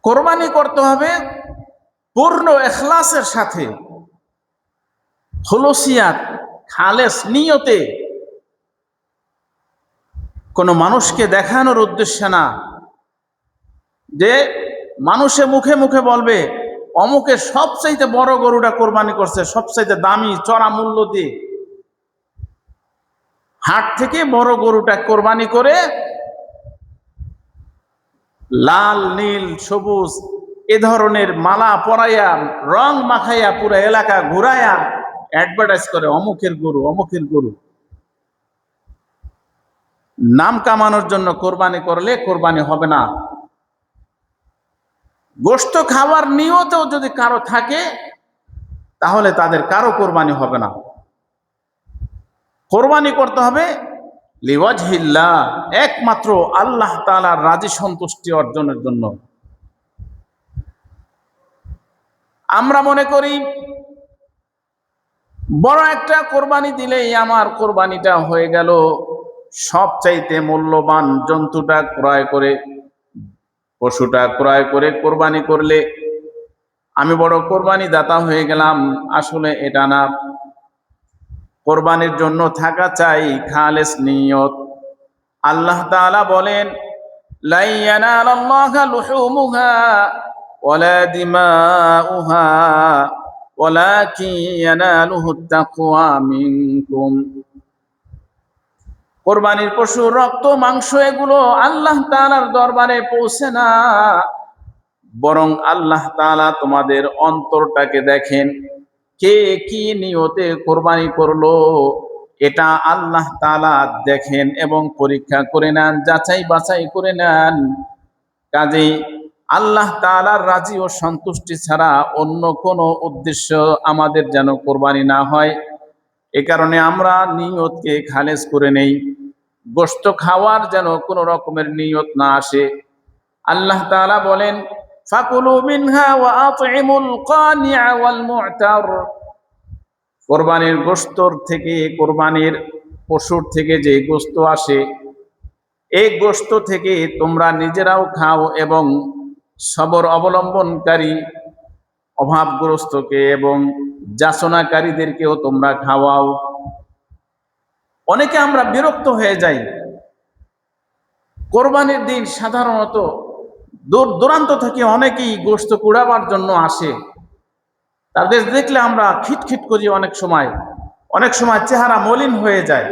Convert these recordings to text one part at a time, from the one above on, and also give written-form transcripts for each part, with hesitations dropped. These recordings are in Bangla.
কোরবানি করতে হবে পূর্ণ ইখলাসের সাথে, খুলুসিয়াত, খালেস নিয়তে, কোনো মানুষকে দেখানোর উদ্দেশ্যে না, যে মানুষে মুখে মুখে বলবে অমুকের সবচাইতে বড় গরুটা কোরবানি করছে, সবচাইতে দামি চড়া মূল্য দিয়ে হাট থেকে বড় গরুটা কোরবানি করে লাল, নীল, সবুজ এ ধরনের মালা পরাইয়া, রং মাখাইয়া পুরো এলাকা ঘুরাইয়া অ্যাডভার্টাইজ করে অমুকের গরু, অমুকের গরু। নাম কামানোর জন্য কোরবানি করলে কোরবানি হবে না। গোশত খাওয়ার নিয়তেও যদি কারো থাকে তাহলে তাদের কারো কোরবানি হবে না। কোরবানি করতে হবে লিওয়াজহিল্লাহ, একমাত্র আল্লাহ তাআলার রাজি সন্তুষ্টি অর্জনের জন্য। আমরা মনে করি বড় একটা কোরবানি দিলেই আমার কোরবানিটা হয়ে গেল, সবচাইতে মূল্যবান জন্তুটা ক্রয় করে, পশুটা ক্রয় করে কোরবানি করলে আমি বড় কোরবানি দাতা হয়ে গেলাম। আসলে এটা না। কোরবানির জন্য থাকা চাই খালেস নিয়ত। আল্লাহ তাআলা বলেন, লা ইয়ানালাল্লাহা লুহুমুহা ওয়ালা দিমাউহা ওয়ালাকিন ইয়ানালুহুত তাকওয়া মিনকুম। কোরবানির পশুর রক্ত, মাংস এগুলো আল্লাহ তাআলার দরবারে পৌঁছে না, বরং আল্লাহ তাআলা তোমাদের অন্তরটাকে দেখেন। কে কি নিয়তে কোরবানি করলো এটা আল্লাহ তাআলা দেখেন এবং পরীক্ষা করে নেন, যাচাই বাছাই করে নেন। কাজেই আল্লাহ তাআলার রাজি ও সন্তুষ্টি ছাড়া অন্য কোনো উদ্দেশ্য আমাদের যেন কোরবানি না হয়। এ কারণে আমরা নিয়তকে খালেস করে নেই, গোশত খাওয়ার যেন কোনো রকমের নিয়ত না আসে। আল্লাহ তাআলা বলেন, ফাকুলু মিনহা ওয়া আতইমুল কানিআ ওয়াল মু'তার। কোরবানির গোশতর থেকে, কোরবানির পশুর থেকে যে গোশত আসে, এই গোশত থেকে তোমরা নিজেরাও খাও এবং সবর অবলম্বনকারী অভাবগ্রস্তকে এবং যাচনাকারীদেরকেও তোমরা খাওয়াও। অনেকে আমরা বিরক্ত হয়ে যাই। কোরবানির দিন সাধারণত দূর দূরান্ত থেকে অনেকেই গোশত কুড়াবার জন্য আসে। তাদের দেখলে আমরা খিটখিট করি, অনেক সময় চেহারা মলিন হয়ে যায়।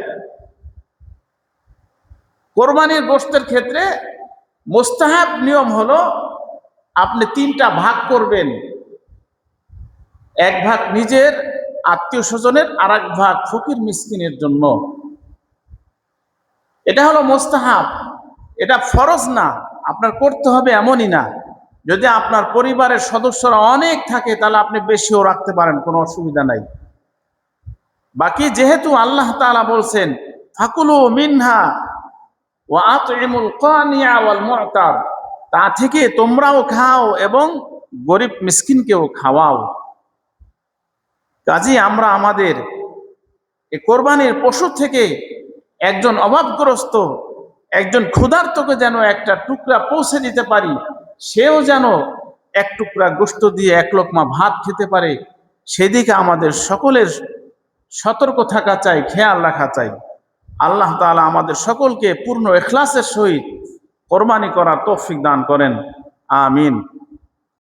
কোরবানির গোশতের ক্ষেত্রে মুস্তাহাব নিয়ম হলো আপনি 3টা ভাগ করবেন। এক ভাগ নিজের আত্মীয় স্বজনের, আর এক ভাগ ফকির মিসকিনের জন্য। এটা হলো মুস্তাহাব, এটা ফরজ না, আপনার করতে হবে এমনই না। যদি আপনার পরিবারের সদস্যরা অনেক থাকে তাহলে আপনি বেশিও রাখতে পারেন, কোনো অসুবিধা নাই। বাকি যেহেতু আল্লাহ তাআলা বলছেন ফাকুলু মিনহা ওয়া আতইমুল কানিআ ওয়াল মু'তার, তা থেকে তোমরাও খাও এবং গরিব মিসকিনকেও খাওয়াও। কাজেই আমরা আমাদের এই কোরবানির পশু থেকে একজন অভাবগ্রস্ত, একজন ক্ষুধার্তকে যেন একটা টুকরা পৌঁছে দিতে পারি, সেও যেন এক টুকরা গোশত দিয়ে এক লোকমা ভাত খেতে পারে, সেদিকে আমাদের সকলের সতর্ক থাকা চাই, খেয়াল রাখা চাই। আল্লাহ তাআলা আমাদের সকলকে পূর্ণ ইখলাসের সহিত কোরবানি করার তৌফিক দান করেন। আমিন।